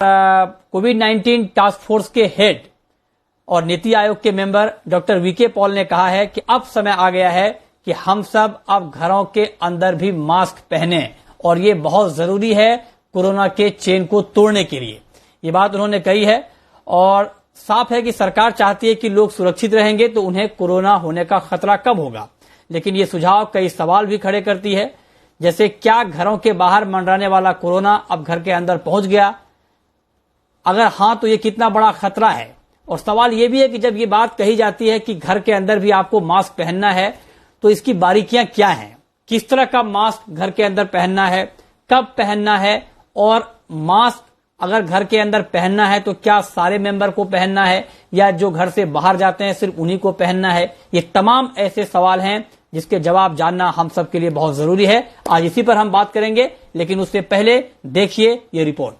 कोविड-19 task force के head और नीति आयोग के मेंबर डॉक्टर वीके पॉल ने कहा है कि अब समय आ गया है कि हम सब अब घरों के अंदर भी मास्क पहने और ये बहुत जरूरी है कोरोना के चेन को तोड़ने के लिए। ये बात उन्होंने कही है और साफ है कि सरकार चाहती है कि लोग सुरक्षित रहेंगे तो उन्हें कोरोना होने का खतरा कब होगा। लेकिन ये सुझाव कई सवाल भी खड़े करती है, जैसे क्या घरों के बाहर मंडराने वाला कोरोना अब घर के अंदर पहुंच गया? अगर हां तो ये कितना बड़ा खतरा है। और सवाल ये भी है कि जब ये बात कही जाती है कि घर के अंदर भी आपको मास्क पहनना है तो इसकी बारीकियां क्या हैं? किस तरह का मास्क घर के अंदर पहनना है, कब पहनना है, और मास्क अगर घर के अंदर पहनना है तो क्या सारे मेंबर को पहनना है या जो घर से बाहर जाते हैं सिर्फ उन्हीं को पहनना है? ये तमाम ऐसे सवाल हैं जिसके जवाब जानना हम सब के लिए बहुत जरूरी है। आज इसी पर हम बात करेंगे, लेकिन उससे पहले देखिए ये रिपोर्ट।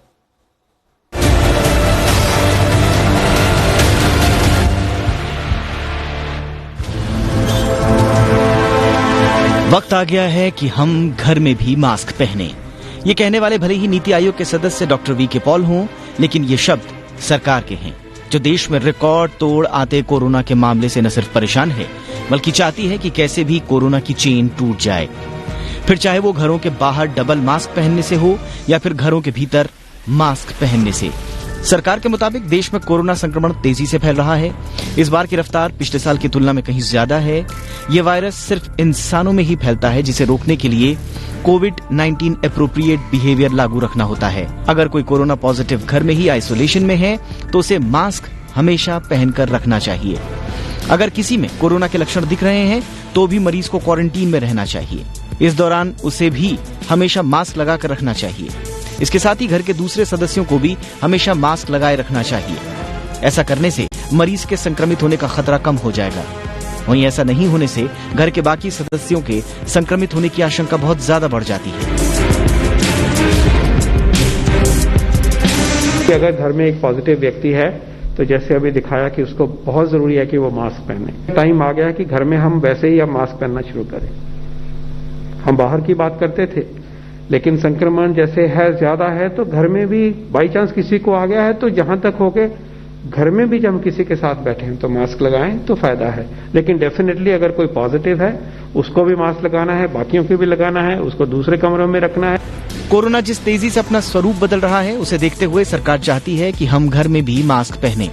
वक्त आ गया है कि हम घर में भी मास्क पहने। ये कहने वाले भले ही नीति आयोग के सदस्य डॉक्टर वीके पॉल हों, लेकिन ये शब्द सरकार के हैं, जो देश में रिकॉर्ड तोड़ आते कोरोना के मामले से न सिर्फ परेशान है, बल्कि चाहती है कि कैसे भी कोरोना की चेन टूट जाए। फिर चाहे वो घरों के बाहर डबल मास्क पहनने से हो या फिर घरों के भीतर मास्क पहनने से। सरकार के मुताबिक देश में कोरोना संक्रमण तेजी से फैल रहा है। इस बार की रफ्तार पिछले साल की तुलना में कहीं ज्यादा है। ये वायरस सिर्फ इंसानों में ही फैलता है, जिसे रोकने के लिए कोविड-19 एप्रोप्रिएट बिहेवियर लागू रखना होता है। अगर कोई कोरोना पॉजिटिव घर में ही आइसोलेशन में है तो उसे मास्क हमेशा पहनकर रखना चाहिए। अगर किसी में कोरोना के लक्षण दिख रहे हैं तो भी मरीज को क्वारंटीन में रहना चाहिए। इस दौरान उसे भी हमेशा मास्क लगाकर रखना चाहिए। इसके साथ ही घर के दूसरे सदस्यों को भी हमेशा मास्क लगाए रखना चाहिए। ऐसा करने से मरीज के संक्रमित होने का खतरा कम हो जाएगा। वहीं ऐसा नहीं होने से घर के बाकी सदस्यों के संक्रमित होने की आशंका बहुत ज्यादा बढ़ जाती है। अगर घर में एक पॉजिटिव व्यक्ति है तो जैसे अभी दिखाया कि उसको बहुत जरूरी है कि वो मास्क पहने। टाइम आ गया कि घर में हम वैसे ही अब मास्क पहनना शुरू करें। हम बाहर की बात करते थे, लेकिन संक्रमण जैसे है ज्यादा है तो घर में भी बाई चांस किसी को आ गया है तो जहां तक हो गए घर में भी जब हम किसी के साथ बैठे हैं तो मास्क लगाएं तो फायदा है। लेकिन डेफिनेटली अगर कोई पॉजिटिव है उसको भी मास्क लगाना है, बाकियों को भी लगाना है, उसको दूसरे कमरों में रखना है। कोरोना जिस तेजी से अपना स्वरूप बदल रहा है उसे देखते हुए सरकार चाहती है कि हम घर में भी मास्क पहने।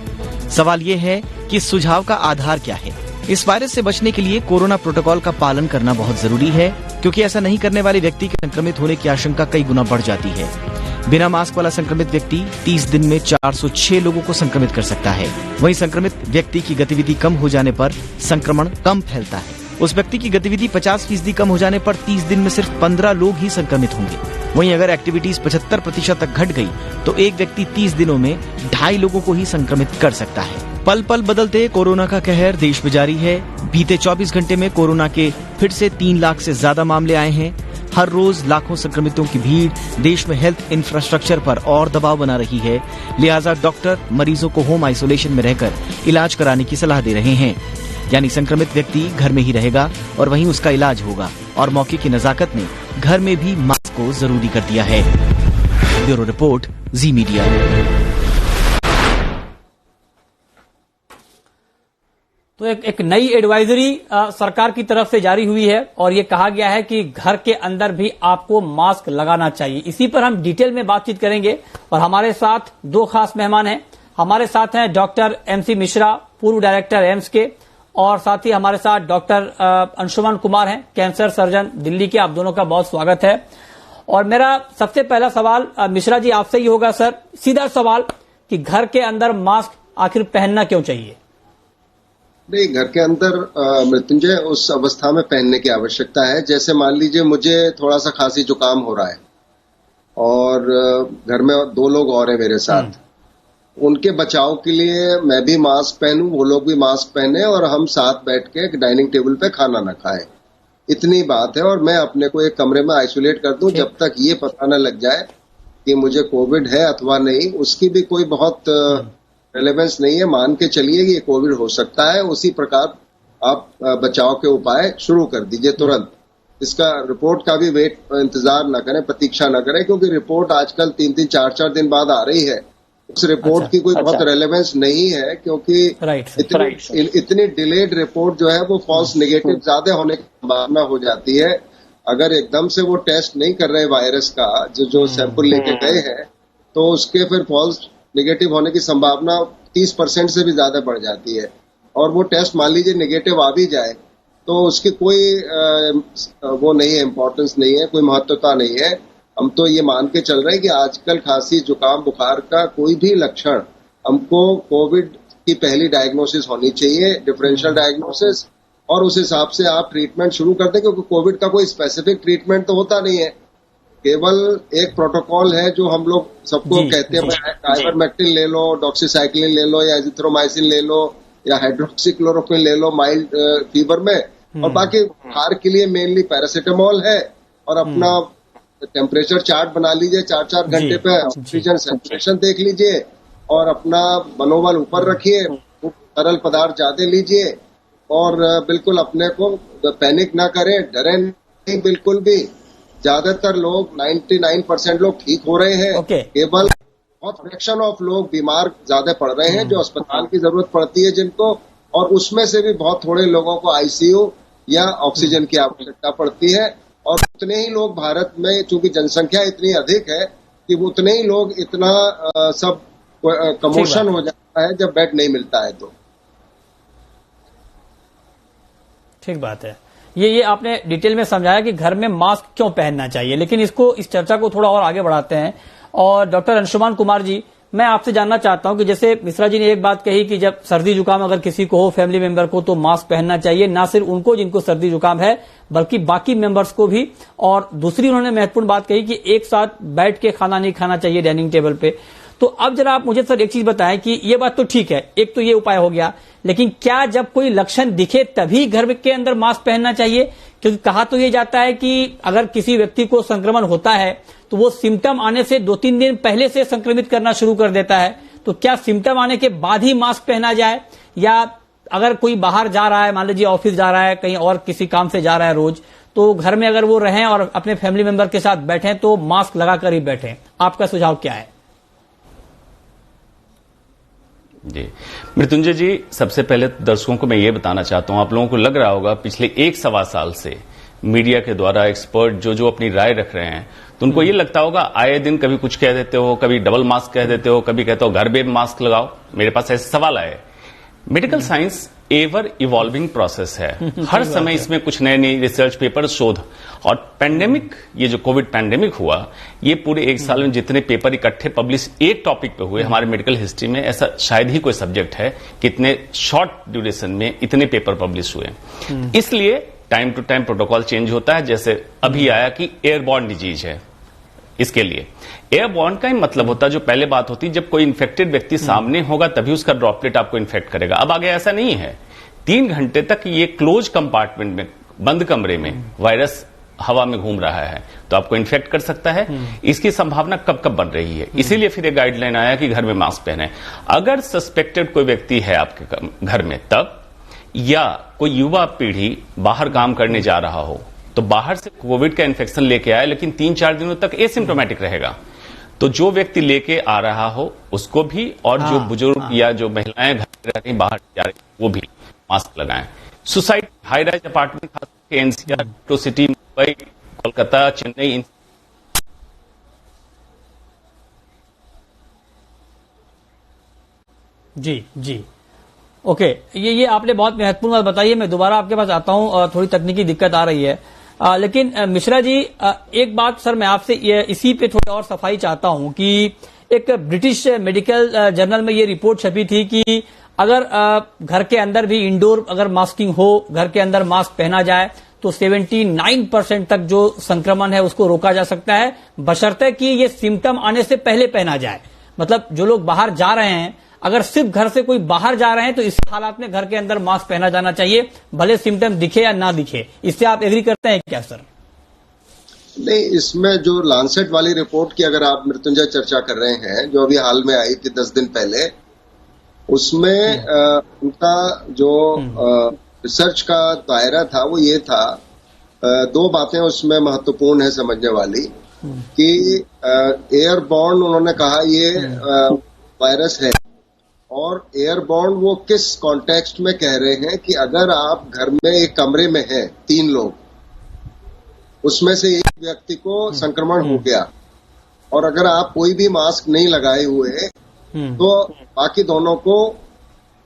सवाल ये है कि इस सुझाव का आधार क्या है? इस वायरस से बचने के लिए कोरोना प्रोटोकॉल का पालन करना बहुत जरूरी है, क्योंकि ऐसा नहीं करने वाले व्यक्ति के संक्रमित होने की आशंका कई गुना बढ़ जाती है। बिना मास्क वाला संक्रमित व्यक्ति 30 दिन में 406 लोगों को संक्रमित कर सकता है। वहीं संक्रमित व्यक्ति की गतिविधि कम हो जाने पर संक्रमण कम फैलता है। उस व्यक्ति की गतिविधि 50% कम हो जाने पर 30 दिन में सिर्फ 15 लोग ही संक्रमित होंगे। वहीं अगर एक्टिविटीज 75% तक घट गई तो एक व्यक्ति 30 दिनों में 2.5 लोगों को ही संक्रमित कर सकता है। पल पल बदलते कोरोना का कहर देश में जारी है। बीते 24 घंटे में कोरोना के फिर से 3 लाख से ज्यादा मामले आए हैं। हर रोज लाखों संक्रमितों की भीड़ देश में हेल्थ इंफ्रास्ट्रक्चर पर और दबाव बना रही है। लिहाजा डॉक्टर मरीजों को होम आइसोलेशन में रहकर इलाज कराने की सलाह दे रहे हैं। यानी संक्रमित व्यक्ति घर में ही रहेगा और वहीं उसका इलाज होगा। और मौके की नजाकत ने घर में भी मास्क को जरूरी कर दिया है। ब्यूरो रिपोर्ट, जी मीडिया। तो एक नई एडवाइजरी सरकार की तरफ से जारी हुई है और ये कहा गया है कि घर के अंदर भी आपको मास्क लगाना चाहिए। इसी पर हम डिटेल में बातचीत करेंगे और हमारे साथ 2 खास मेहमान हैं। हमारे साथ हैं डॉक्टर MC मिश्रा, पूर्व डायरेक्टर एम्स के, और साथ ही हमारे साथ डॉक्टर अंशुमन कुमार हैं, कैंसर सर्जन दिल्ली के। आप दोनों का बहुत स्वागत है। और मेरा सबसे पहला सवाल मिश्रा जी आपसे ही होगा सर, सीधा सवाल कि घर के अंदर मास्क आखिर पहनना क्यों चाहिए? नहीं, घर के अंदर मृत्युंजय उस अवस्था में पहनने की आवश्यकता है जैसे मान लीजिए मुझे थोड़ा सा खांसी जुकाम हो रहा है और घर में 2 लोग और हैं मेरे साथ, उनके बचाव के लिए मैं भी मास्क पहनूं, वो लोग भी मास्क पहने और हम साथ बैठ के डाइनिंग टेबल पे खाना न खाएं। इतनी बात है। और मैं अपने को एक कमरे में आइसोलेट कर दूं जब तक ये पता न लग जाए कि मुझे कोविड है अथवा नहीं। उसकी भी कोई बहुत रेलेवेंस नहीं है। मान के चलिए कि ये कोविड हो सकता है, उसी प्रकार आप बचाव के उपाय शुरू कर दीजिए तुरंत। इसका रिपोर्ट का भी इंतजार न करें, प्रतीक्षा न करें, क्योंकि रिपोर्ट आजकल 3-3, 4-4 दिन बाद आ रही है। उस रिपोर्ट की कोई बहुत रेलेवेंस नहीं है, क्योंकि इतनी डिलेड रिपोर्ट जो है वो फॉल्स नेगेटिव ज्यादा होने की संभावना हो जाती है। अगर एकदम से वो टेस्ट नहीं कर रहे वायरस का, जो सैंपल लेके गए हैं, तो उसके फिर फॉल्स नेगेटिव होने की संभावना 30% से भी ज्यादा बढ़ जाती है। और वो टेस्ट मान लीजिए नेगेटिव आ भी जाए तो उसकी कोई वो नहीं है, इम्पोर्टेंस नहीं है, कोई महत्वता नहीं है। हम तो ये मान के चल रहे हैं कि आजकल खांसी जुकाम बुखार का कोई भी लक्षण हमको कोविड की पहली डायग्नोसिस होनी चाहिए, डिफरेंशियल डायग्नोसिस, और उस हिसाब से आप ट्रीटमेंट शुरू कर दें, क्योंकि कोविड का कोई स्पेसिफिक ट्रीटमेंट तो होता नहीं है, केवल एक प्रोटोकॉल है जो हम लोग सबको कहते हैं, आइवरमेक्टिन ले लो, डॉक्सीसाइक्लिन ले लो, या एजिथ्रोमाइसिन ले लो, या हाइड्रोक्सीक्लोरोक्विन ले लो माइल्ड फीवर में, और बाकी बुखार के लिए मेनली पैरासिटामोल है। और अपना टेम्परेचर चार्ट बना लीजिए 4-4 घंटे पे, ऑक्सीजन सैचुरेशन देख लीजिए, और अपना मनोबल ऊपर रखिए, तरल पदार्थ ज्यादा लीजिए, और बिल्कुल अपने को पैनिक ना करें, डरें नहीं बिल्कुल भी। ज्यादातर लोग 99% लोग ठीक हो रहे हैं, केवल बहुत फ्रैक्शन ऑफ लोग बीमार ज्यादा पड़ रहे हैं, जो अस्पताल की जरूरत पड़ती है जिनको, और उसमें से भी बहुत थोड़े लोगों को आईसीयू या ऑक्सीजन की आवश्यकता पड़ती है। और उतने ही लोग भारत में, चूंकि जनसंख्या इतनी अधिक है, कि उतने ही लोग इतना सब कमोशन हो जाता है जब बेड नहीं मिलता है। तो ठीक बात है। ये आपने डिटेल में समझाया कि घर में मास्क क्यों पहनना चाहिए, लेकिन इस चर्चा को थोड़ा और आगे बढ़ाते हैं। और डॉक्टर अंशुमान कुमार जी, मैं आपसे जानना चाहता हूं कि जैसे मिश्रा जी ने एक बात कही कि जब सर्दी जुकाम अगर किसी को हो, फैमिली मेंबर को, तो मास्क पहनना चाहिए, ना सिर्फ उनको जिनको सर्दी जुकाम है बल्कि बाकी मेंबर्स को भी। और दूसरी उन्होंने महत्वपूर्ण बात कही कि एक साथ बैठ के खाना नहीं खाना चाहिए डाइनिंग टेबल पे। तो अब जरा आप मुझे सर एक चीज बताएं कि ये बात तो ठीक है, एक तो ये उपाय हो गया, लेकिन क्या जब कोई लक्षण दिखे तभी घर के अंदर मास्क पहनना चाहिए? क्योंकि कहा तो ये जाता है कि अगर किसी व्यक्ति को संक्रमण होता है तो वो सिम्टम आने से 2-3 दिन पहले से संक्रमित करना शुरू कर देता है। तो क्या सिम्टम आने के बाद ही मास्क पहना जाए, या अगर कोई बाहर जा रहा है, मान लीजिए ऑफिस जा रहा है, कहीं और किसी काम से जा रहा है रोज, तो घर में अगर वो रहें और अपने फैमिली मेंबर के साथ बैठें तो मास्क लगाकर ही बैठें? आपका सुझाव क्या है? जी मृत्युंजय जी, सबसे पहले दर्शकों को मैं ये बताना चाहता हूं, आप लोगों को लग रहा होगा पिछले 1-1.25 साल से मीडिया के द्वारा एक्सपर्ट जो अपनी राय रख रहे हैं, तो उनको ये लगता होगा आए दिन कभी कुछ कह देते हो, कभी डबल मास्क कह देते हो, कभी कहते हो घर में मास्क लगाओ। मेरे पास ऐसे सवाल आए। Medical science ever evolving process है, हर समय इसमें कुछ नए नए रिसर्च पेपर, शोध, और पैंडेमिक, ये जो कोविड पैंडेमिक हुआ, ये पूरे 1 साल में जितने पेपर इकट्ठे पब्लिश एक टॉपिक पे हुए हमारे मेडिकल हिस्ट्री में, ऐसा शायद ही कोई सब्जेक्ट है कि इतने शॉर्ट ड्यूरेशन में इतने पेपर पब्लिश हुए। इसलिए time to time protocol change होता है। जैसे अभी आया कि एयरबॉर्न डिजीज है, इसके लिए एयरबॉर्न का ही मतलब होता है, जो पहले बात होती, जब कोई इन्फेक्टेड व्यक्ति सामने होगा तभी उसका ड्रॉपलेट आपको इन्फेक्ट करेगा। अब आगे ऐसा नहीं है, 3 घंटे तक ये क्लोज कंपार्टमेंट में, बंद कमरे में वायरस हवा में घूम रहा है तो आपको इन्फेक्ट कर सकता है। इसकी संभावना कब कब बन रही है, इसीलिए फिर एक गाइडलाइन आया कि घर में मास्क पहने। अगर सस्पेक्टेड कोई व्यक्ति है आपके घर में तब, या कोई युवा पीढ़ी बाहर काम करने जा रहा हो, तो बाहर से कोविड का इन्फेक्शन लेके आए लेकिन 3-4 दिनों तक एसिम्प्टोमेटिक रहेगा, तो जो व्यक्ति लेके आ रहा हो उसको भी, और जो बुजुर्ग या जो महिलाएं घर में रह रही बाहर जा रही वो भी मास्क लगाएं। सोसाइटी, हाई राइज अपार्टमेंट, खासकर NCR, metro city, Mumbai, Kolkata, Chennai, जी ओके, ये आपने बहुत महत्वपूर्ण बात बताई है। मैं दोबारा आपके पास आता हूं, थोड़ी तकनीकी दिक्कत आ रही है, लेकिन मिश्रा जी, एक बात सर मैं आपसे इसी पे थोड़ी और सफाई चाहता हूं कि एक ब्रिटिश मेडिकल जर्नल में ये रिपोर्ट छपी थी कि अगर घर के अंदर भी इंडोर अगर मास्किंग हो, घर के अंदर मास्क पहना जाए तो 79% तक जो संक्रमण है उसको रोका जा सकता है, बशर्ते कि ये सिम्टम आने से पहले पहना जाए। मतलब जो लोग बाहर जा रहे हैं, अगर सिर्फ घर से कोई बाहर जा रहे हैं तो इस हालात में घर के अंदर मास्क पहना जाना चाहिए, भले सिम्टम दिखे या ना दिखे। इससे आप एग्री करते हैं क्या सर? नहीं, इसमें जो लांसेट वाली रिपोर्ट की अगर आप मृत्युंजय चर्चा कर रहे हैं, जो अभी हाल में आई थी 10 दिन पहले, उसमें उनका जो रिसर्च का दायरा था वो ये था, 2 बातें उसमें महत्वपूर्ण है समझने वाली, कि एयरबॉर्न उन्होंने कहा ये वायरस है। और एयरबॉर्न वो किस कॉन्टेक्स्ट में कह रहे हैं कि अगर आप घर में एक कमरे में हैं 3 लोग, उसमें से एक व्यक्ति को संक्रमण हो गया और अगर आप कोई भी मास्क नहीं लगाए हुए तो बाकी दोनों को,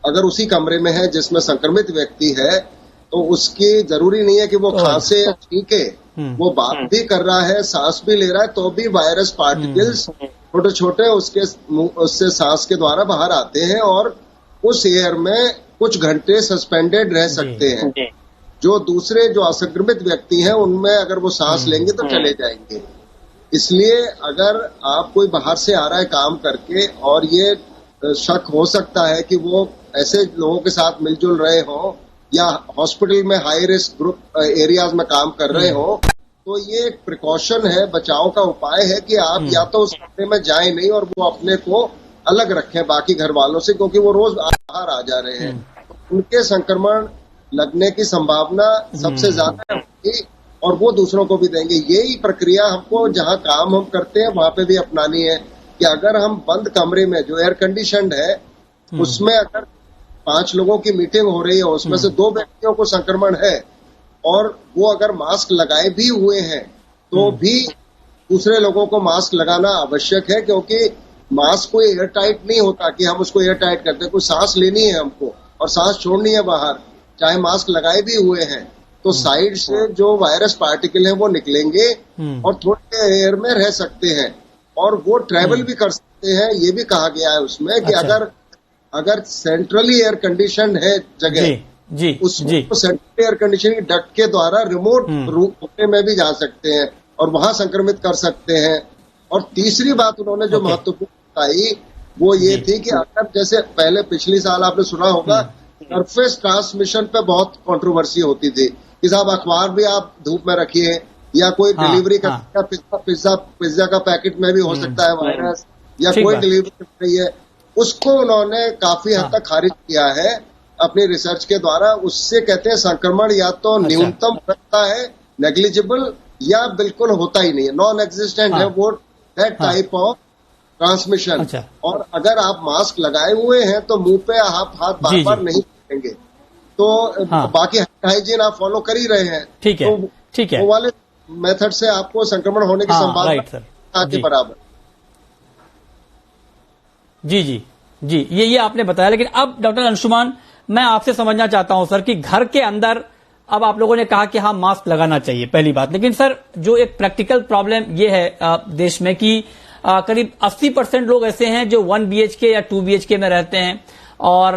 अगर उसी कमरे में है जिसमें संक्रमित व्यक्ति है, तो उसकी जरूरी नहीं है कि वो खांसे या छींके, वो बात भी कर रहा है, सांस भी ले रहा है, तो भी वायरस पार्टिकल्स छोटे छोटे उससे सांस के द्वारा बाहर आते हैं और उस एयर में कुछ घंटे सस्पेंडेड रह सकते हैं। जो दूसरे जो असंक्रमित व्यक्ति हैं उनमें अगर वो सांस लेंगे तो चले जाएंगे। इसलिए अगर आप कोई बाहर से आ रहा है काम करके और ये शक हो सकता है कि वो ऐसे लोगों के साथ मिलजुल रहे हो या हॉस्पिटल में हाई रिस्क ग्रुप एरियाज में काम कर रहे हो, तो ये एक प्रिकॉशन है, बचाव का उपाय है कि आप या तो उस कमरे में जाएं नहीं और वो अपने को अलग रखें बाकी घर वालों से, क्योंकि वो रोज बाहर आ जा रहे हैं, तो उनके संक्रमण लगने की संभावना सबसे ज्यादा होगी और वो दूसरों को भी देंगे। यही प्रक्रिया हमको जहां काम हम करते हैं वहां पे भी अपनानी है कि अगर हम बंद कमरे में जो एयर कंडीशनड है उसमें अगर 5 लोगों की मीटिंग हो रही है, उसमें से 2 व्यक्तियों को संक्रमण है और वो अगर मास्क लगाए भी हुए हैं तो भी दूसरे लोगों को मास्क लगाना आवश्यक है, क्योंकि मास्क कोई एयर टाइट नहीं होता कि हम उसको एयर टाइट करते हैं। कोई सांस लेनी है हमको और सांस छोड़नी है बाहर, चाहे मास्क लगाए भी हुए हैं, तो साइड से जो वायरस पार्टिकल हैं वो निकलेंगे और थोड़े एयर में रह सकते हैं और वो ट्रेवल भी कर सकते हैं। ये भी कहा गया है उसमें कि अगर सेंट्रली एयर कंडीशन है जगह, उसको सेंट्रल एयर कंडीशनिंग डक्ट के द्वारा रिमोट रूप में भी जा सकते हैं और वहां संक्रमित कर सकते हैं। और तीसरी बात उन्होंने जो महत्वपूर्ण बताई वो ये थी कि अगर जैसे पहले पिछली साल आपने सुना होगा सरफेस ट्रांसमिशन पे बहुत कंट्रोवर्सी होती थी कि साहब अखबार भी आप धूप में रखिए या कोई डिलीवरी का पिज्जा का पैकेट में भी हो सकता है वायरस, या कोई डिलीवरी कर रही है, उसको उन्होंने काफी हद तक खारिज किया है अपनी रिसर्च के द्वारा। उससे कहते हैं संक्रमण या तो न्यूनतम रहता है, नेग्लिजिबल, या बिल्कुल होता ही नहीं है, नॉन एग्जिस्टेंट है वो दैट टाइप ऑफ ट्रांसमिशन। और अगर आप मास्क लगाए हुए हैं तो मुंह पे आप हाथ बार बार नहीं रखेंगे, तो बाकी हाइजीन आप फॉलो कर ही रहे हैं, ठीक है, ठीक है, वो वाले मेथड से आपको संक्रमण होने की संभावना के बराबर। जी, ये आपने बताया। लेकिन अब डॉक्टर अंशुमान, मैं आपसे समझना चाहता हूं सर कि घर के अंदर अब आप लोगों ने कहा कि हाँ मास्क लगाना चाहिए, पहली बात, लेकिन सर जो एक प्रैक्टिकल प्रॉब्लम ये है देश में कि करीब 80% लोग ऐसे हैं जो 1 BHK या 2 BHK में रहते हैं और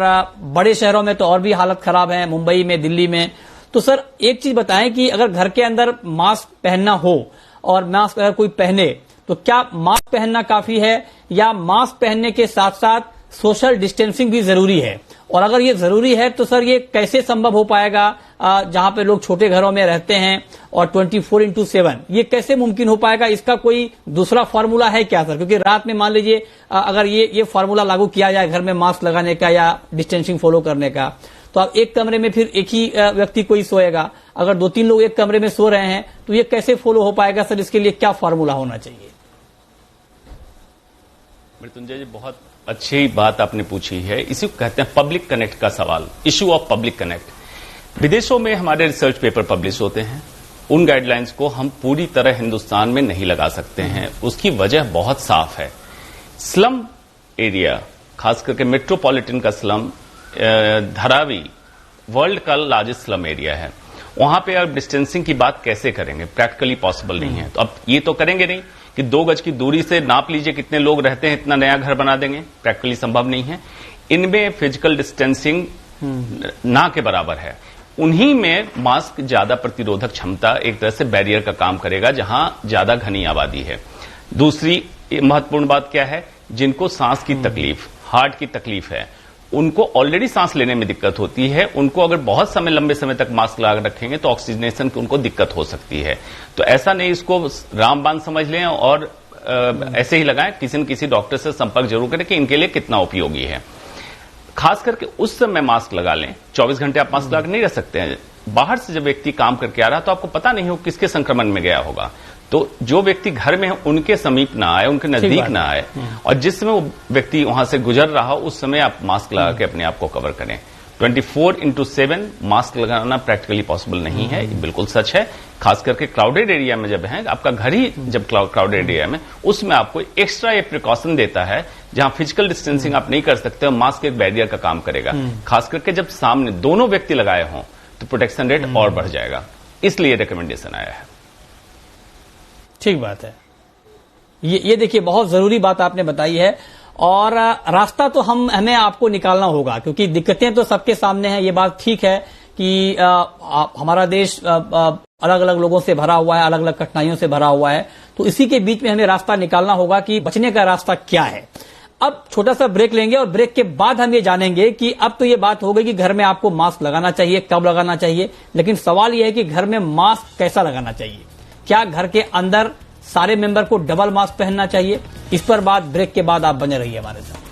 बड़े शहरों में तो और भी हालत खराब है, मुंबई में, दिल्ली में। तो सर एक चीज बताएं कि अगर घर के अंदर मास्क पहनना हो और मास्क अगर कोई पहने तो क्या मास्क पहनना काफी है या मास्क पहनने के साथ साथ सोशल डिस्टेंसिंग भी जरूरी है? और अगर ये जरूरी है तो सर ये कैसे संभव हो पाएगा जहां पे लोग छोटे घरों में रहते हैं और 24/7 ये कैसे मुमकिन हो पाएगा? इसका कोई दूसरा फॉर्मूला है क्या सर? क्योंकि रात में मान लीजिए अगर ये फॉर्मूला लागू किया जाए घर में मास्क लगाने का या डिस्टेंसिंग फॉलो करने का, तो आप एक कमरे में फिर एक ही व्यक्ति कोई सोएगा। अगर 2-3 लोग एक कमरे में सो रहे हैं तो ये कैसे फॉलो हो पाएगा सर? इसके लिए क्या फॉर्मूला होना चाहिए? मृत्युंजय जी, बहुत अच्छी बात आपने पूछी है। इसी को कहते हैं पब्लिक कनेक्ट का सवाल, इश्यू ऑफ पब्लिक कनेक्ट। विदेशों में हमारे रिसर्च पेपर पब्लिश होते हैं, उन गाइडलाइंस को हम पूरी तरह हिंदुस्तान में नहीं लगा सकते हैं। उसकी वजह बहुत साफ है। स्लम एरिया, खास करके मेट्रोपॉलिटन का स्लम, धारावी वर्ल्ड का लार्जेस्ट स्लम एरिया है। वहां पे आप डिस्टेंसिंग की बात कैसे करेंगे? प्रैक्टिकली पॉसिबल नहीं है। तो अब ये तो करेंगे नहीं कि 2 गज की दूरी से नाप लीजिए कितने लोग रहते हैं, इतना नया घर बना देंगे, प्रैक्टिकली संभव नहीं है। इनमें फिजिकल डिस्टेंसिंग ना के बराबर है। उन्हीं में मास्क ज्यादा प्रतिरोधक क्षमता, एक तरह से बैरियर का काम करेगा जहां ज्यादा घनी आबादी है। दूसरी महत्वपूर्ण बात क्या है? जिनको सांस की तकलीफ, हार्ट की तकलीफ है, उनको ऑलरेडी सांस लेने में दिक्कत होती है, उनको अगर बहुत समय, लंबे समय तक मास्क लगा रखेंगे तो ऑक्सीजनेशन की उनको दिक्कत हो सकती है। तो ऐसा नहीं इसको रामबाण समझ लें और ऐसे ही लगाएं। किसी न किसी डॉक्टर से संपर्क जरूर करें कि इनके लिए कितना उपयोगी है। खास करके उस समय मास्क लगा लें। 24 घंटे आप मास्क लगा नहीं रह सकते हैं। बाहर से जब व्यक्ति काम करके आ रहा है तो आपको पता नहीं हो किसके संक्रमण में गया होगा, तो जो व्यक्ति घर में है उनके समीप ना आए, उनके नजदीक ना आए, और जिस समय वो व्यक्ति वहां से गुजर रहा हो उस समय आप मास्क लगा के अपने आप को कवर करें। 24/7 मास्क लगाना प्रैक्टिकली पॉसिबल नहीं है, ये बिल्कुल सच है। खास करके क्राउडेड एरिया में जब है, आपका घर ही जब क्राउडेड एरिया में, उसमें आपको एक्स्ट्रा ये प्रिकॉशन देता है, जहां फिजिकल डिस्टेंसिंग आप नहीं कर सकते, मास्क एक बैरियर का काम करेगा। खास करके जब सामने दोनों व्यक्ति लगाए हों तो प्रोटेक्शन रेट और बढ़ जाएगा, इसलिए रिकमेंडेशन आया है। ठीक बात है। ये देखिए बहुत जरूरी बात आपने बताई है, और रास्ता तो हमें आपको निकालना होगा, क्योंकि दिक्कतें तो सबके सामने हैं। ये बात ठीक है कि हमारा देश अलग अलग लोगों से भरा हुआ है, अलग अलग कठिनाइयों से भरा हुआ है, तो इसी के बीच में हमें रास्ता निकालना होगा कि बचने का रास्ता क्या है। अब छोटा सा ब्रेक लेंगे और ब्रेक के बाद हम ये जानेंगे कि अब तो ये बात हो गई कि घर में आपको मास्क लगाना चाहिए, कब लगाना चाहिए, लेकिन सवाल यह है कि घर में मास्क कैसा लगाना चाहिए। क्या घर के अंदर सारे मेंबर को डबल मास्क पहनना चाहिए? इस पर बात ब्रेक के बाद आप बने रहिए हमारे साथ।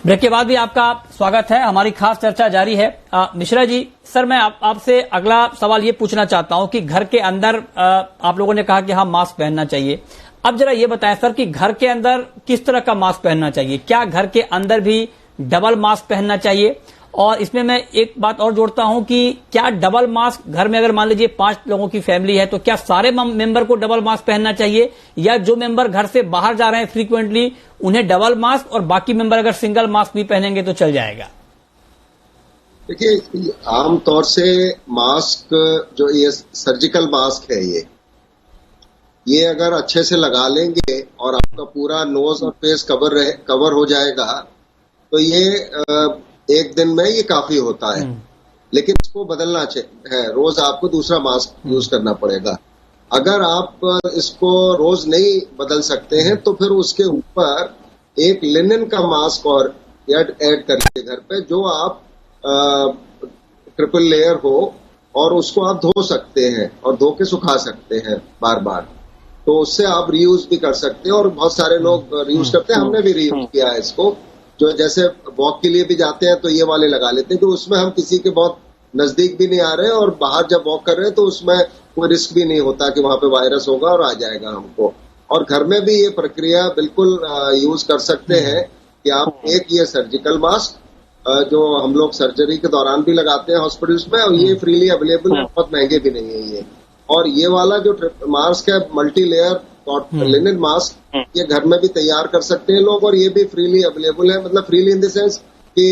ब्रेक के बाद भी आपका स्वागत है। हमारी खास चर्चा जारी है। मिश्रा जी, सर मैं आपसे अगला सवाल ये पूछना चाहता हूं कि घर के अंदर आप लोगों ने कहा कि हाँ मास्क पहनना चाहिए। अब जरा ये बताएं सर कि घर के अंदर किस तरह का मास्क पहनना चाहिए? क्या घर के अंदर भी डबल मास्क पहनना चाहिए? और इसमें मैं एक बात और जोड़ता हूं कि क्या डबल मास्क घर में अगर मान लीजिए 5 लोगों की फैमिली है तो क्या सारे मेंबर को डबल मास्क पहनना चाहिए, या जो मेंबर घर से बाहर जा रहे हैं फ्रीक्वेंटली उन्हें डबल मास्क और बाकी मेंबर अगर सिंगल मास्क भी पहनेंगे तो चल जाएगा? देखिए, आमतौर से मास्क जो ये सर्जिकल मास्क है, ये अगर अच्छे से लगा लेंगे और आपका पूरा नोज और फेस कवर हो जाएगा तो ये एक दिन में ये काफी होता है। लेकिन इसको बदलना है, रोज आपको दूसरा मास्क यूज करना पड़ेगा। अगर आप इसको रोज नहीं बदल सकते हैं तो फिर उसके ऊपर एक लिनन का मास्क और ऐड कर लीजिए घर पे, जो आप ट्रिपल लेयर हो, और उसको आप धो सकते हैं और धो के सुखा सकते हैं बार बार, तो उससे आप रीयूज भी कर सकते हैं। और बहुत सारे लोग रीयूज करते हैं, हमने भी रीयूज किया है इसको। जो जैसे वॉक के लिए भी जाते हैं तो ये वाले लगा लेते हैं, तो उसमें हम किसी के बहुत नजदीक भी नहीं आ रहे हैं, और बाहर जब वॉक कर रहे हैं तो उसमें कोई रिस्क भी नहीं होता कि वहां पे वायरस होगा और आ जाएगा हमको। और घर में भी ये प्रक्रिया बिल्कुल यूज कर सकते हैं कि आप एक ये सर्जिकल मास्क जो हम लोग सर्जरी के दौरान भी लगाते हैं हॉस्पिटल्स में, और ये फ्रीली अवेलेबल है, बहुत महंगे भी नहीं है ये। और ये वाला जो मास्क है मल्टी लेयर लिनन मास्क, ये घर में भी तैयार कर सकते हैं लोग, और ये भी फ्रीली अवेलेबल है। मतलब फ्रीली इन द सेंस कि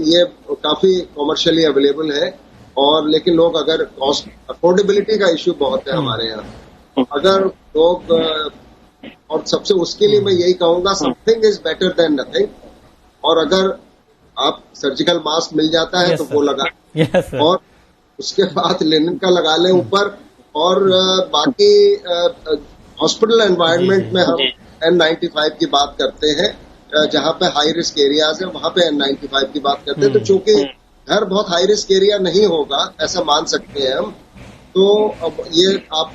ये काफी कॉमर्शियली अवेलेबल है। और लेकिन लोग अगर कॉस्ट अफोर्डेबिलिटी का इश्यू बहुत है हमारे यहाँ, अगर लोग और सबसे उसके लिए मैं यही कहूंगा, something is better than nothing. और अगर आप सर्जिकल मास्क मिल जाता है तो वो लगा, और उसके बाद लिनन का लगा लें ऊपर। और बाकी हॉस्पिटल एनवायरनमेंट में हम N95 की बात करते हैं, जहां पे हाई रिस्क एरियाज है वहां पे N95 की बात करते हैं। तो चूंकि घर बहुत हाई रिस्क एरिया नहीं होगा ऐसा मान सकते हैं हम, तो अब ये आप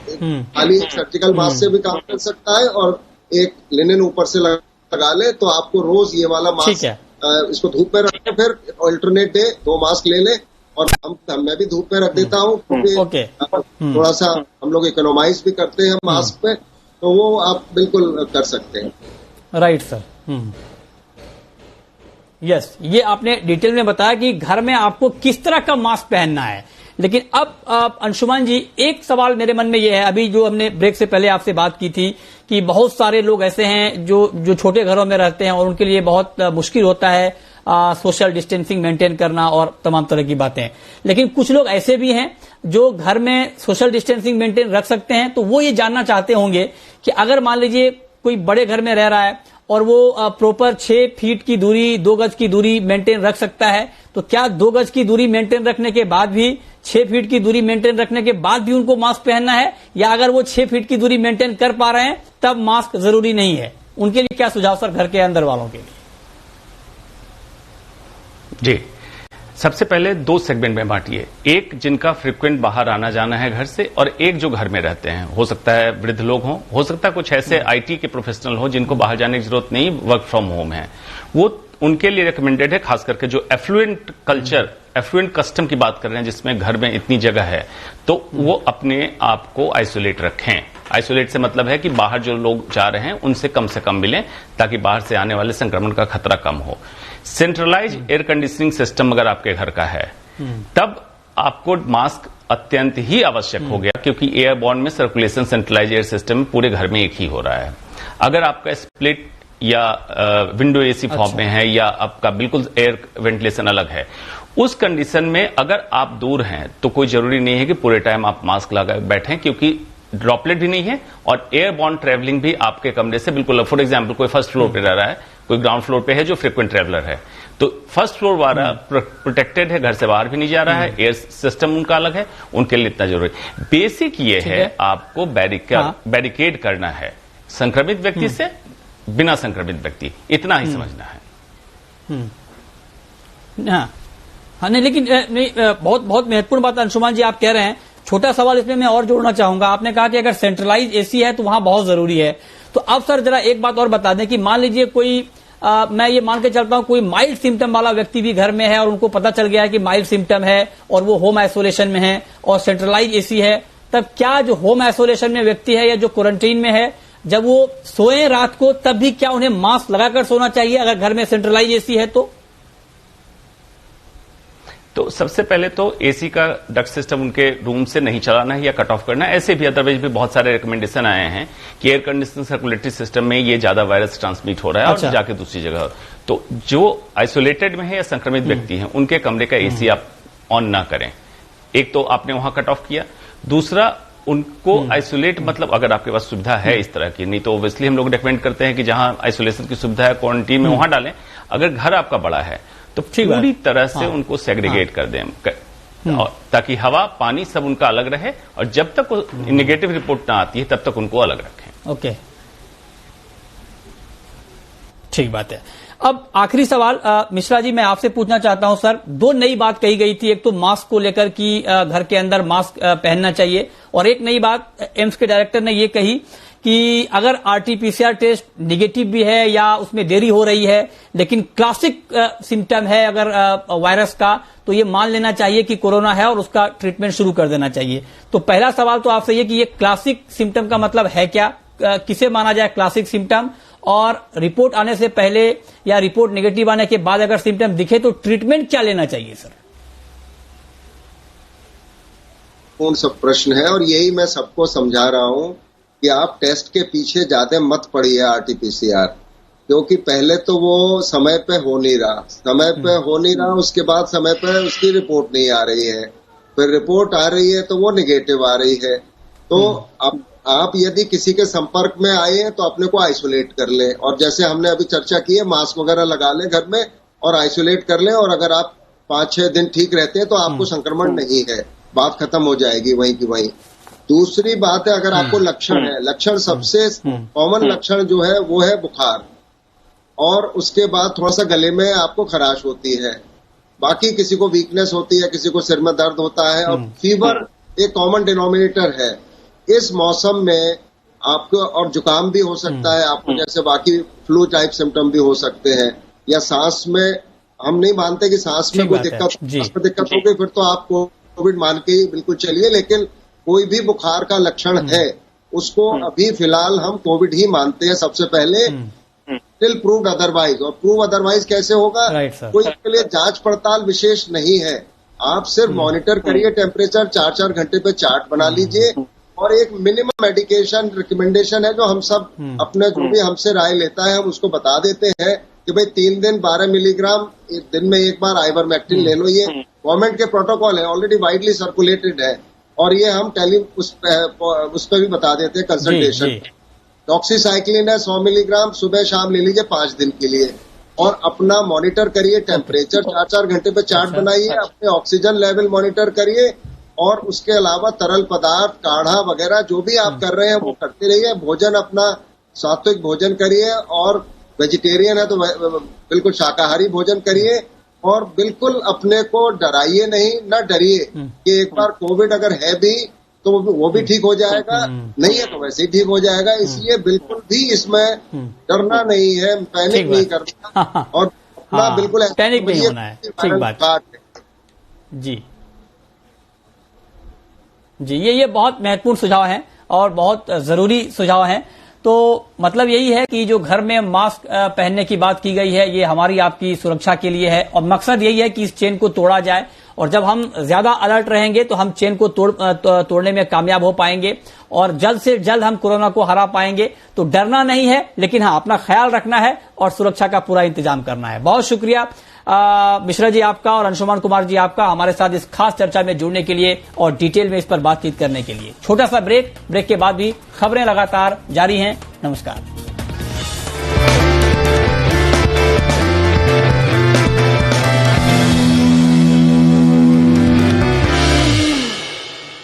खाली सर्जिकल मास्क से भी काम कर सकता है, और एक लिनन ऊपर से लगा ले तो आपको रोज ये वाला मास्क इसको धूप में रखें, फिर अल्टरनेट डे 2 मास्क ले लें। और मैं भी धूप में रख देता हूँ क्योंकि थोड़ा सा हम लोग इकोनोमाइज भी करते हैं मास्क पे, तो वो आप बिल्कुल कर सकते हैं। Right sir. यस, ये आपने डिटेल में बताया कि घर में आपको किस तरह का मास्क पहनना है। लेकिन अब अंशुमान जी, एक सवाल मेरे मन में ये है, अभी जो हमने ब्रेक से पहले आपसे बात की थी कि बहुत सारे लोग ऐसे हैं जो छोटे घरों में रहते हैं और उनके लिए बहुत मुश्किल होता है सोशल डिस्टेंसिंग मेंटेन करना और तमाम तरह की बातें। लेकिन कुछ लोग ऐसे भी हैं जो घर में सोशल डिस्टेंसिंग मेंटेन रख सकते हैं, तो वो ये जानना चाहते होंगे कि अगर मान लीजिए कोई बड़े घर में रह रहा है और वो प्रॉपर 6 फीट की दूरी, 2 गज की दूरी मेंटेन रख सकता है, तो क्या 2 गज की दूरी मेंटेन रखने के बाद भी, 6 फीट की दूरी मेंटेन रखने के बाद भी उनको मास्क पहनना है, या अगर वो 6 फीट की दूरी मेंटेन कर पा रहे हैं तब मास्क जरूरी नहीं है? उनके लिए क्या सुझाव सर, घर के अंदर वालों के लिए? जी, सबसे पहले 2 सेगमेंट में बांटिए। एक जिनका फ्रिक्वेंट बाहर आना जाना है घर से, और एक जो घर में रहते हैं। हो सकता है वृद्ध लोग हों, हो सकता है कुछ ऐसे आईटी के प्रोफेशनल हो जिनको बाहर जाने की जरूरत नहीं, वर्क फ्रॉम होम है, वो उनके लिए रिकमेंडेड है। खास करके जो एफ्लुएंट कल्चर, एफ्लुएंट कस्टम की बात कर रहे हैं जिसमें घर में इतनी जगह है, तो वो अपने आप को आइसोलेट रखें। आइसोलेट से मतलब है कि बाहर जो लोग जा रहे हैं उनसे कम मिलें, ताकि बाहर से आने वाले संक्रमण का खतरा कम हो। सेंट्रलाइज एयर कंडीशनिंग सिस्टम अगर आपके घर का है, तब आपको मास्क अत्यंत ही आवश्यक हो गया, क्योंकि एयरबॉर्न में सर्कुलेशन सेंट्रलाइज एयर सिस्टम पूरे घर में एक ही हो रहा है। अगर आपका स्प्लिट या विंडो एसी फॉर्म में है, या आपका बिल्कुल एयर वेंटिलेशन अलग है, उस कंडीशन में अगर आप दूर हैं तो कोई जरूरी नहीं है कि पूरे टाइम आप मास्क लगा बैठें, क्योंकि ड्रॉपलेट भी नहीं है और एयरबॉर्न ट्रेवलिंग भी आपके कमरे से बिल्कुल। फॉर एग्जाम्पल, कोई फर्स्ट फ्लोर पे रह रहा है, कोई ग्राउंड फ्लोर पे है जो फ्रिक्वेंट ट्रेवलर है, तो फर्स्ट फ्लोर वाला प्रोटेक्टेड है, घर से बाहर भी नहीं जा रहा है, एयर सिस्टम उनका अलग है, उनके लिए इतना जरूरी। बेसिक ये है आपको बैरिकेड करना है संक्रमित व्यक्ति से बिना संक्रमित व्यक्ति, इतना ही समझना है। हाँ, नहीं, लेकिन नहीं, बहुत बहुत महत्वपूर्ण बात अंशुमान जी आप कह रहे हैं। छोटा सवाल इसमें मैं और जोड़ना चाहूंगा। आपने कहा कि अगर सेंट्रलाइज एसी है तो वहां बहुत जरूरी है, तो अब सर जरा एक बात और बता दें कि मान लीजिए कोई मैं ये मान के चलता हूं कोई माइल्ड सिम्टम वाला व्यक्ति भी घर में है और उनको पता चल गया है कि माइल्ड सिम्टम है और वो होम आइसोलेशन में है और सेंट्रलाइज एसी है, तब क्या जो होम आइसोलेशन में व्यक्ति है या जो क्वारंटीन में है, जब वो सोए रात को, तब भी क्या उन्हें मास्क लगाकर सोना चाहिए अगर घर में सेंट्रलाइज एसी है? तो सबसे पहले तो एसी का डक्ट सिस्टम उनके रूम से नहीं चलाना है या कट ऑफ करना है। ऐसे भी अदरवाइज भी बहुत सारे रिकमेंडेशन आए हैं कि एयर कंडीशन सर्कुलेटरी सिस्टम में ये ज्यादा वायरस ट्रांसमिट हो रहा है, और जाके दूसरी जगह। तो जो आइसोलेटेड में है या संक्रमित व्यक्ति हैं, उनके कमरे का एसी आप ऑन ना करें। एक तो आपने वहां कट ऑफ किया, दूसरा उनको आइसोलेट, मतलब अगर आपके पास सुविधा है इस तरह की, नहीं तो ऑब्वियसली हम लोग रिकमेंड करते हैं कि जहां आइसोलेशन की सुविधा है क्वारंटीन में वहां डालें। अगर घर आपका बड़ा है तो पूरी तरह से उनको सेग्रीगेट कर दें, और ताकि हवा पानी सब उनका अलग रहे, और जब तक नेगेटिव रिपोर्ट ना आती है तब तक उनको अलग रखें। ओके, ठीक बात है। अब आखिरी सवाल मिश्रा जी मैं आपसे पूछना चाहता हूं सर, 2 नई बात कही गई थी। एक तो मास्क को लेकर कि घर के अंदर मास्क पहनना चाहिए, और एक नई बात एम्स के डायरेक्टर ने ये कही कि अगर आरटीपीसीआर टेस्ट निगेटिव भी है या उसमें देरी हो रही है, लेकिन क्लासिक सिम्टम है अगर वायरस का, तो ये मान लेना चाहिए कि कोरोना है और उसका ट्रीटमेंट शुरू कर देना चाहिए। तो पहला सवाल तो आपसे ये कि ये क्लासिक सिम्टम का मतलब है क्या, किसे माना जाए क्लासिक सिम्टम, और रिपोर्ट आने से पहले या रिपोर्ट नेगेटिव आने के बाद अगर सिम्टम दिखे तो ट्रीटमेंट क्या लेना चाहिए सर? कौन सा प्रश्न है, और यही मैं सबको समझा रहा हूं कि आप टेस्ट के पीछे ज्यादा मत पड़िए आरटीपीसीआर, क्योंकि पहले तो वो समय पे हो नहीं रहा, उसके बाद समय पे उसकी रिपोर्ट नहीं आ रही है, फिर रिपोर्ट आ रही है तो वो निगेटिव आ रही है। तो अब आप यदि किसी के संपर्क में आए हैं तो अपने को आइसोलेट कर लें, और जैसे हमने अभी चर्चा की है, मास्क वगैरह लगा लें घर में और आइसोलेट कर लें, और अगर आप 5-6 दिन ठीक रहते हैं तो आपको संक्रमण नहीं है, बात खत्म हो जाएगी वहीं की वहीं। दूसरी बात है, अगर आपको लक्षण सबसे कॉमन लक्षण जो है वो है बुखार, और उसके बाद थोड़ा सा गले में आपको खराश होती है, बाकी किसी को वीकनेस होती है, किसी को सिर में दर्द होता है, और फीवर एक कॉमन डिनोमिनेटर है। इस मौसम में आपको, और जुकाम भी हो सकता है आपको, जैसे बाकी फ्लू टाइप सिम्टम भी हो सकते हैं, या सांस में, हम नहीं मानते कि सांस में कोई दिक्कत हो गई फिर तो आप कोविड मान के ही बिल्कुल चलिए, लेकिन कोई भी बुखार का लक्षण है उसको अभी फिलहाल हम कोविड ही मानते हैं सबसे पहले, टिल प्रूव्ड अदरवाइज। और प्रूव अदरवाइज कैसे होगा? कोई इसके लिए जांच पड़ताल विशेष नहीं है, आप सिर्फ मॉनिटर करिए टेम्परेचर, 4-4 घंटे पे चार्ट बना लीजिए, और एक मिनिमम मेडिकेशन रिकमेंडेशन है जो हम सब अपने जो भी हमसे राय लेता है हम उसको बता देते हैं कि भाई 3 दिन 12 मिलीग्राम दिन में एक बार आइवरमेक्टिन ले लो। ये गवर्नमेंट के प्रोटोकॉल है, ऑलरेडी वाइडली सर्कुलेटेड है, और ये हम उस पर भी बता देते हैं कंसल्टेशन। डॉक्सीसाइक्लिन है 100 मिलीग्राम, सुबह शाम ले लीजिए 5 दिन के लिए, और अपना मॉनिटर करिए टेम्परेचर, 4-4 घंटे पे चार्ट बनाइए, अपने ऑक्सीजन लेवल मॉनिटर करिए, और उसके अलावा तरल पदार्थ, काढ़ा वगैरह जो भी आप कर रहे हैं वो करते रहिए। भोजन अपना सात्विक भोजन करिए, और वेजिटेरियन है तो बिल्कुल शाकाहारी भोजन करिए, और बिल्कुल अपने को डराइए नहीं, न डरिए कि एक बार कोविड अगर है भी तो वो भी ठीक हो जाएगा, नहीं है तो वैसे ही ठीक हो जाएगा। इसलिए बिल्कुल भी इसमें डरना नहीं है, पैनिक नहीं करना, और अपना बिल्कुल पैनिक नहीं होना है। ठीक बात जी, ये बहुत महत्वपूर्ण सुझाव हैं और बहुत जरूरी सुझाव हैं। तो मतलब यही है कि जो घर में मास्क पहनने की बात की गई है ये हमारी आपकी सुरक्षा के लिए है, और मकसद यही है कि इस चेन को तोड़ा जाए, और जब हम ज्यादा अलर्ट रहेंगे तो हम चेन को तोड़ने में कामयाब हो पाएंगे, और जल्द से जल्द हम कोरोना को हरा पाएंगे। तो डरना नहीं है, लेकिन हाँ अपना ख्याल रखना है और सुरक्षा का पूरा इंतजाम करना है। बहुत शुक्रिया मिश्रा जी आपका और अंशुमान कुमार जी आपका हमारे साथ इस खास चर्चा में जुड़ने के लिए और डिटेल में इस पर बातचीत करने के लिए। छोटा सा ब्रेक के बाद भी खबरें लगातार जारी हैं। नमस्कार।